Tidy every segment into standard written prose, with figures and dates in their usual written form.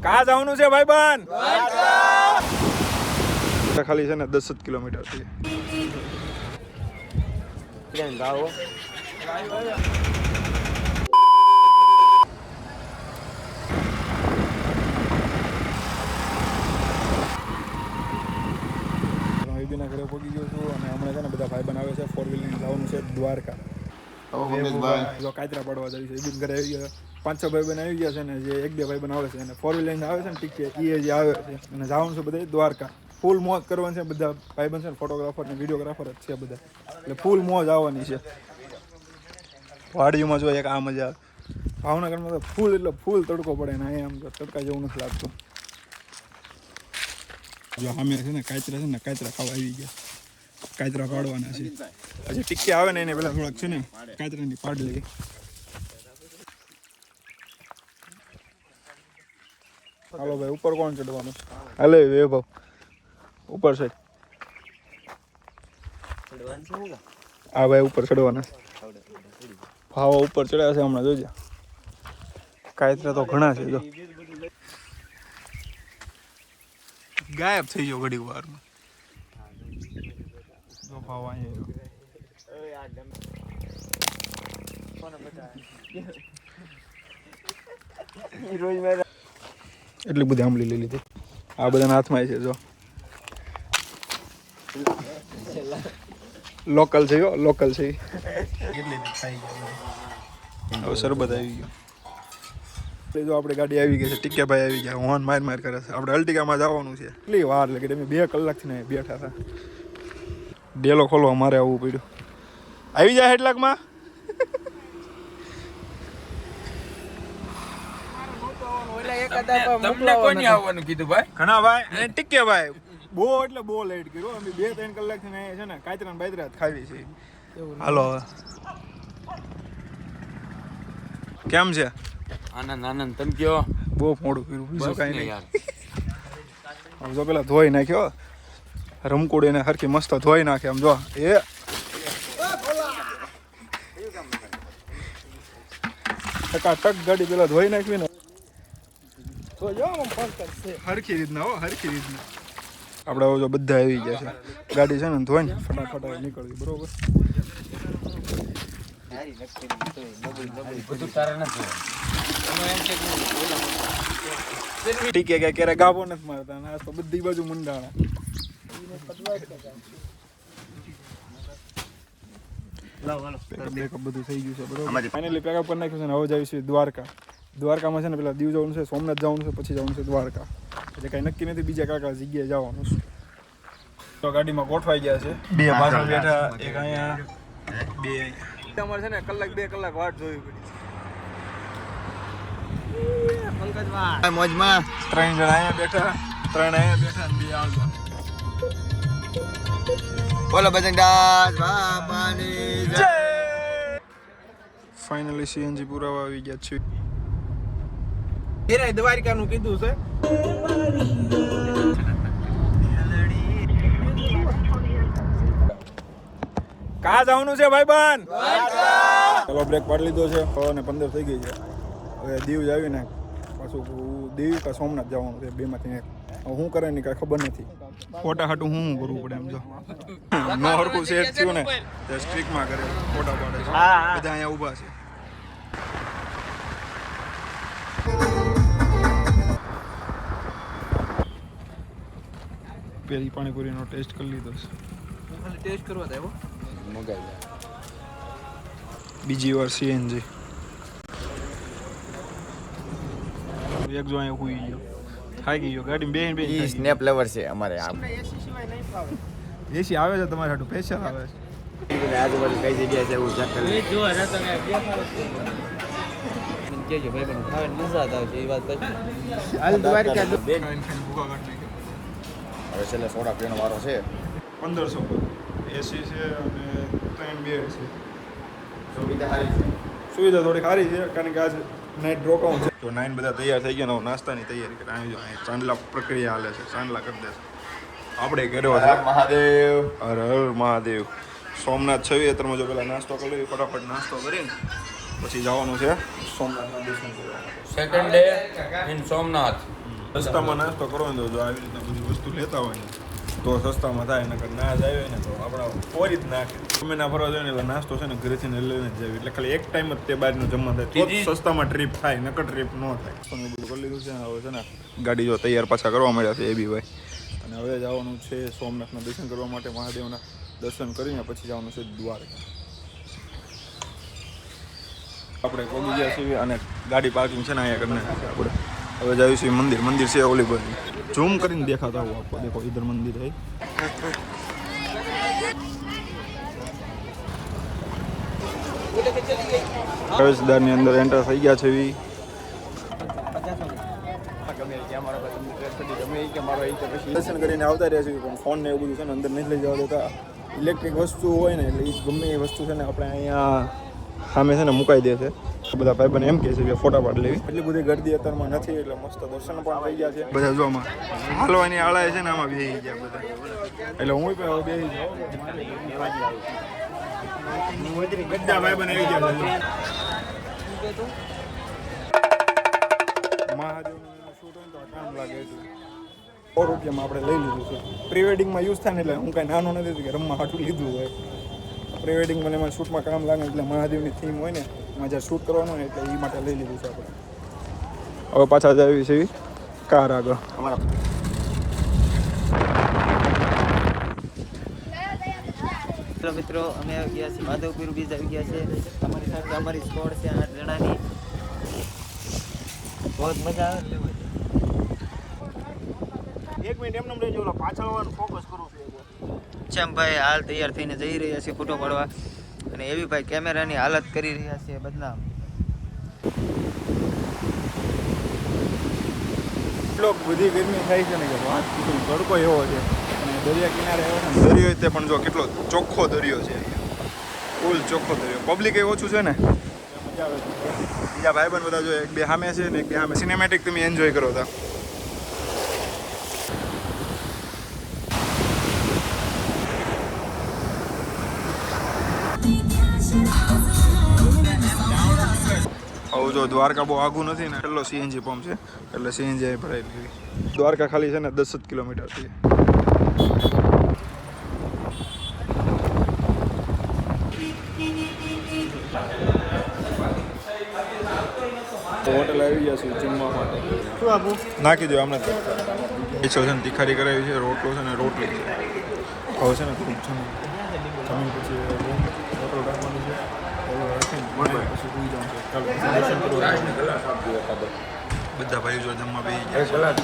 કા જવાનું છે ભાઈબંધ? ખાલી છે ને 10 કિલોમીટર થી. ક્યાં જાવ? ના ઘરે પહોંચી ગયો છું અને હમણાં છે ને બધા ભાઈબંધ આવે છે 4 વ્હીલર જવાનું છે દ્વારકા. જો કાચરા પડવા જાય છે ઈબીન ઘરે આવી ગયા 5-6 ભાઈબંધ આવી ગયા છે ને જે 1-2 ભાઈબંધ આવે છે અને 4 વ્હીલર આવે છે ને ટીકે એ જે આવે છે અને જવાનું છે બધા દ્વારકા. ફૂલ મોજ કરવાની છે બધા ભાઈબંધ છે ને ફોટોગ્રાફર ને વિડીયોગ્રાફર જ છે બધા એટલે ફૂલ મોજ આવવાની છે. વાડીમાં જો એક આ મજા ભાવનગરમાં તો ફૂલ એટલે ફૂલ તડકો પડે ને અહીંયા આમ તો તડકા જેવું નથી લાગતું. જો અમે છે ને કાચરા ખાવા આવી ગયા. કાચરા પાડવાના છે હજી ટીકે આવે ને એને પેલા થોડાક છે ને કાચરાની પાડ લઈ. હાલો ભાઈ ઉપર કોણ ચડવાનું? હાલે વૈભવ ઉપર સાઈડ. હા ભાઈ ઉપર ચડવાના ભાવ ઉપર ચડ્યા છે હમણાં જોજે. કાચરા તો ઘણા છે જો ગાયબ થઈ ગયો ઘડી વારમાં. જો ભાવ અહીંયા એટલી બધી આંબલી લઈ લીધી. આ બધાના હાથમાં છે જો લોકલ છે લોકલ છે. હવે શરબત આવી ગયો. જો આપણે ગાડી આવી ગઈ છે ટીકે ભાઈ આવી ગયા હોર્ન માર કરે છે. આપણે અલ્ટિકામાં જવાનું છે. કેટલી વાર લાગી અમે 2 કલાકથી ને બેઠા હતા. ડેલો ખોલવા મારે આવવું પડ્યું. આવી જાય હેડલાકમાં ઘણા ભાઈ ટીકે ભાઈ બહુ એટલે બહુ લેટ કર્યો. અમે 2-3 કલાકથી ને છે ને કાચરા બાજરા ખાવી છે. હાલો હવે કેમ છે? આનંદ તમે કયો? બહુ મોડું કર્યું બીજું કાંઈ નહીં યાર. આમ જો પેલા ધોઈ નાખ્યો રમકુડીને હરખી મસ્ત ધોઈ નાખે આમ જો એ ટક ગાડી પેલા ધોઈ નાખવી ને તો જો હરખી રીતના હરખી રીતના. આપણે હવે જો બધા આવી ગયા છે ગાડી છે ને ધોઈને ફટાફટ નીકળવી બરોબર. ઠીક કે ક્યારે ગાભો નથી મારતા ના તો બધી બાજુ મુંડાણા. બધું થઈ ગયું છે બરોબર. ફાઇનલી પેકઅપ કરી નાખ્યું છે ને હવે જઈએ છીએ દ્વારકા. દ્વારકામાં છે ને પેલા દીવ જવાનું છે, સોમનાથ જવાનું છે, પછી જવાનું છે દ્વારકા. એટલે કઈ નક્કી નથી બીજા કાકા જગ્યાએ જવાનું છે. તો ગાડીમાં ગોઠવાઈ ગયા છે. 2 પાછળ બેઠા એક અહીંયા 2 અહીંયા. અમારે છે ને 1-2 કલાક વાટ જોવી પડી છે. મોજમાં 3 જણા અહીંયા બેઠા 3 અહીંયા બેઠા અને 2 આગળ. બોલો બજરંગદાસ બાપાની જય. ફાઇનલી સીએનજી પુરાવા આવી ગયા છે. એરાય દ્વારકાનું કીધું છે. કા જવાનું છે ભાઈબંધ? ચલો બ્રેક પાડી લીધો છે. 6:15 થઈ ગઈ છે. હવે દીવ આવીને પાછું દીવ કા સોમનાથ જવાનું છે. 2 માંથી એક. હું કરે ની કાંઈ ખબર નથી. ફોટા હાટું હું કરવું પડે એમ જો નો હરકું સેટ થયું ને તે સ્ટ્રીકમાં કરે ફોટા પાડે છે. બધા અહીંયા ઊભા છે. પેલી પાણીપુરીનો ટેસ્ટ કરી લીધો છે. ટેસ્ટ કરવા દે બીજી વાર સીએનજી એક જો અહીંયા હુઈ ગયો થાકી ગયો ગાડીમાં બેહીને સ્નેપ લેવર છે અમારે. એસી સિવાય નહીં ફાવે. એસી આવે છે તમારે હાટું સ્પેશિયલ આવે છે. આજુબાજુ કઈ જગ્યાએ છે એવું ચેક કરી જો હરા તમે દેખાડો કેજો ભાઈ પણ ખાવે મજા આવશે એ વાત પછી હાલ દ્વારકા ભૂખા કાઢી હવે છેલ્લે સોડા પીવાનો વારો છે. 1500 પર એસી છે અને 3 બેડ છે. સુવિધા થોડી સારી છે કારણ કે આજ નાઇટ રોકાવું છે. તો 9 બધા તૈયાર થઈ ગયા. નાસ્તાની તૈયારી કરી આવી જાય. ચાંદલા પ્રક્રિયા હાલે છે. ચાંદલા કરી દેશે. આપણે કર્યો છે મહાદેવ. હર હર મહાદેવ. સોમનાથ છવિત્રમાં જો પેલા નાસ્તો કરી લઈએ ફટાફટ નાસ્તો કરીને પછી જવાનું છે સોમનાથના દર્શન કરવા. Second day in Somnath. સસ્તામાં નાસ્તો કરવો ને તો જો આવી રીતના બધી વસ્તુ લેતા હોય ને તો સસ્તામાં થાય, નકર ના જ આવે ને તો આપણા ફોરી જ નાખે. તમે ના ફરવા જોઈએ ને એટલે નાસ્તો છે ને ઘરેથી લઈને જ જાય, એટલે ખાલી એક ટાઈમ જ તે બહારનું જમવા થાય તો જ સસ્તામાં ટ્રીપ થાય, નકર ટ્રીપ ન થાય. પણ બધું કરી લીધું છે ને, હવે છે ને ગાડી જો તૈયાર પાછા કરવા મળ્યા છે એ બી ભાઈ. અને હવે જવાનું છે સોમનાથના દર્શન કરવા માટે, મહાદેવના દર્શન કરીને પછી જવાનું છે દ્વારકા. આપણે પહોંચી ગયા છીએ અને ગાડી પાર્કિંગ છે ને અહીંયા કરી નાખી આપણે. હવે જઈએ છીએ મંદિર છે ઓલી બાજુ, ઝૂમ કરીને દેખાતા હું આપકો, દેખો ઇધર મંદિર है. પ્રવેશદ્વારની અંદર એન્ટર થઈ ગયા છે એવી. દર્શન કરીને આવતા રહ્યા છે પણ ફોન ને એવું બધું છે ને અંદર નહીં લઈ જવા દેતા. ઇલેક્ટ્રિક વસ્તુ હોય ને એટલે એ ગમે એ વસ્તુ છે ને આપણે અહીંયા સામે છે ને મુકાઈ દે છે. બધા ભાઈબંધ એમ કહે છે કે ફોટા પાડ લેવી. એટલી બધી ગરદી અત્યારમાં નથી એટલે મસ્ત દર્શન પણ થઈ ગયા છે. બધા જો આમાં હાલવાની આળા છે ને આમાં બેસી ગયા બધા, એટલે હું પણ બેસી જાઉં. બધા ભાઈબંધ આવી ગયા છે. મહાદેવનું શૂટ હોય ને તો કામ લાગે છે. 100 રૂપિયામાં આપણે લઈ લીધું છે. પ્રી વેડિંગમાં યુઝ થાય ને એટલે હું કાંઈ નાનો નથી કે રમવા હાટું લીધું હોય. પ્રી વેડિંગમાં એમાં શૂટમાં કામ લાગે એટલે મહાદેવની થીમ હોય ને એમાં જ્યારે શૂટ કરવાનું હોય એટલે એ માટે લઈ લીધું છે આપણે. હવે પાછા જવી છે કાર આગળ અમારા. હેલો મિત્રો, અમે આવી ગયા છીએ માધવપુર બીચ આવી ગયા છે. અમારી સાથે અમારી સ્કોડ છે 8 જણાની. બહુ મજા આવે. એક મિનિટ એમને રહેજો, ઓલા પાછળ વાળું ફોકસ કરું છું. ભાઈ હાલ તૈયાર થઈને જઈ રહ્યા છે ફોટો પાડવા, અને એવી ભાઈ કેમેરાની હાલત કરી રહ્યા છે બદનામ. બધી ગરમી થાય છે ને કે વાત કીધું, તડકો એવો છે અને દરિયા કિનારે આવ્યો ને દરિયો તે પણ જો કેટલો ચોખ્ખો દરિયો છે, ફૂલ ચોખ્ખો દરિયો. પબ્લિક એ ઓછું છે ને મજા આવે છે. બીજા ભાઈબંધ બધા જો એક બે સામે છે ને એક બે સામે. સિનેમેટિક તમે એન્જોય કરો તા. આવું જો દ્વારકા બહુ આઘું નથી ને, એટલો સીએનજી પંપ છે એટલે સીએનજી અહીં ભરાઈ લેવી. દ્વારકા ખાલી છે ને 10 જ કિલોમીટર છે. હોટલ આવી ગયા છે જમવા માટે. શું આપું નાખી દો અમને. પીછો છે ને તીખારી કરાવી છે, રોટલો છે ને રોટલી છે. હવે છે ને થોડુંક જમીન પછી હોટલ રાખવાની છે. બધા ભાઈઓ જો જમવા બેસી ગયા.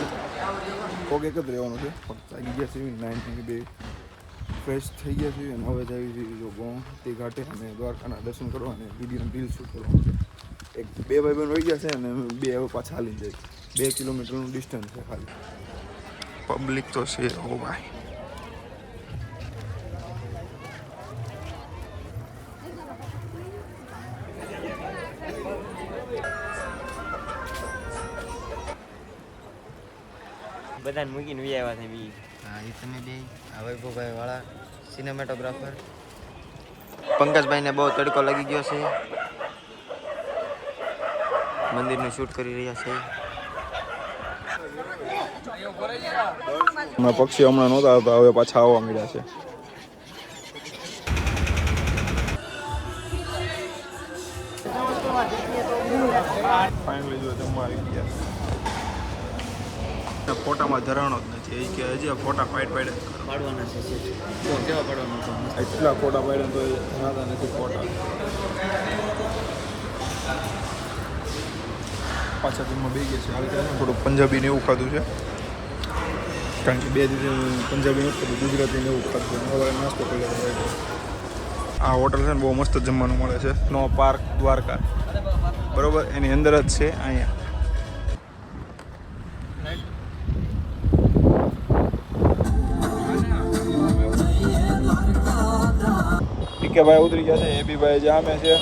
કોક એક જ રહેવાનું છે. લાગી ગયા છે 9:02. ફ્રેશ થઈ ગયા છે અને હવે જઈએ છીએ જો ગોમતી ઘાટે અને દ્વારકાના દર્શન કરવા અને વિડીયોનું રીલ શૂટ કરવાનું છે. એક બે ભાઈબંધ વહી ગયા છે અને બે હવે પાછા હાલી જાય. 2 કિલોમીટરનું ડિસ્ટન્સ છે ખાલી. પબ્લિક તો છે ઓ ભાઈ. બધાને મૂકીને વી આવ્યા છે બી. હા, એ તમે બે વૈભવભાઈ વાળા સિનેમેટોગ્રાફર. પંકજભાઈને બહુ તડકો લાગી ગયો છે, મંદિરનું શૂટ કરી રહ્યા છે. હમણાં પક્ષી હમણાં નહોતા આવતા, હવે પાછા આવવા મળ્યા છે. ફાઇનલી જો જમવા આવી ગયા. ફોટામાં ધરાણો જ નથી. એ કે હજી ફોટા પાડવાના છે. કેવા પાડવાનું છે? એટલા ફોટા પાડ્યા તો ધરાતા નથી ફોટા. પાછા જમવા બે ગયા છે. હાલ થોડું પંજાબી ને એવું ખાધું છે, કારણ કે 2 દિવસ પંજાબી નથી ખાધું, ગુજરાતી ને એવું ખાધું. હવે નાસ્તો કરી. આ હોટલ છે ને બહુ મસ્ત જમવાનું મળે છે. નો પાર્ક દ્વારકા બરોબર એની અંદર જ છે અહીંયા. ટીકે ભાઈ ઉતરી ગયા છે, એ બી ભાઈ જામે છે.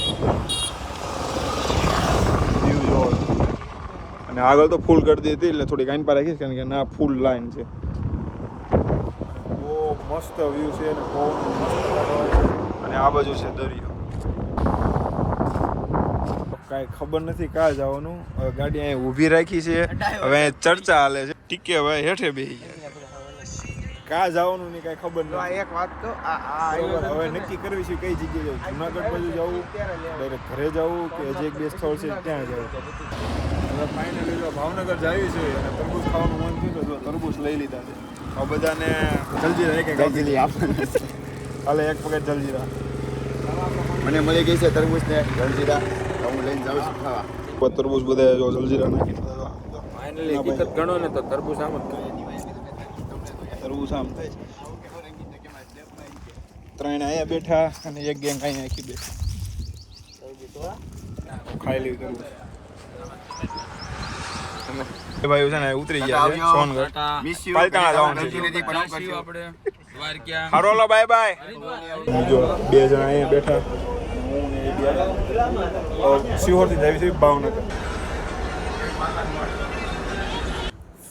અને આગળ તો ફૂલ કરી દીધી એટલે થોડી લાઈન પર રાખીશ, કારણ કે ના ફૂલ લાઈન છે. બહુ મસ્ત વ્યૂ છે અને બહુ મસ્ત અને આ બાજુ છે દરિયો. કાંઈ ખબર નથી કાં જવાનું. ગાડી અહીં ઊભી રાખી છે, હવે અહીં ચર્ચા હાલે છે. ટીકે હવે હેઠે બેસી ગયા. કાં જવાનું નહીં કાંઈ ખબર નથી. એક વાત કહું બરોબર, હવે નક્કી કરવી છે કઈ જગ્યાએ જવું. જુનાગઢ બાજુ જવું, ડાયરેક્ટ ઘરે જવું કે હજી એક બે સ્થળ છે ત્યાં જવું. હવે ફાઇનલી જો ભાવનગર જાવી છે અને તરબૂચ ખાવાનું મન થયું તો જો તરબૂચ લઈ લીધા છે. આ બધાને જલજીરા એક જલ્દી આપણને હાલે એક પકેટ જલજીરા. મને મળી ગઈ છે તરબૂચ ને જલજીરા, તો હું લઈને જાઉં છું ખાવા. તરબૂચ બધા જો જલજીરા નાખી દીધા. ફાઇનલી હકીકત ગણો ને તો તરબૂચ આમ જ થાય. તરબૂચ આમ થાય છે. ત્રણ અહીંયા બેઠા અને એક ગેંગ અહીંયા આખી બેઠી. ખાઈ લેવી તરબૂચ. એ ભાઈ છે ને ઉતરી ગયા છે સોનગઢ. Miss you. પાલતાણા જવાનું છે. નથી પણ હું કરશું. આપણે દ્વારકા હારોલો બાય બાય. જો બે જણા અહીંયા બેઠા. હું ને એ બે શિહોરથી જાવી છે ભાવનગર.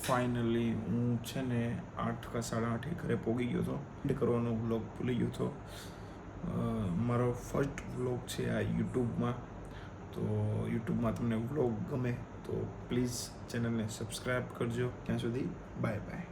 ફાઇનલી હું છે ને 8 કે 8:30 ઘરે પહોંચી ગયો હતો. એડ કરવાનો વ્લોગ ભૂલી ગયો હતો. મારો ફર્સ્ટ વ્લોગ છે આ યુટ્યુબમાં. તો યુટ્યુબમાં તમને વ્લોગ ગમે તો પ્લીઝ ચેનલને સબસ્ક્રાઈબ કરજો. ત્યાં સુધી બાય બાય.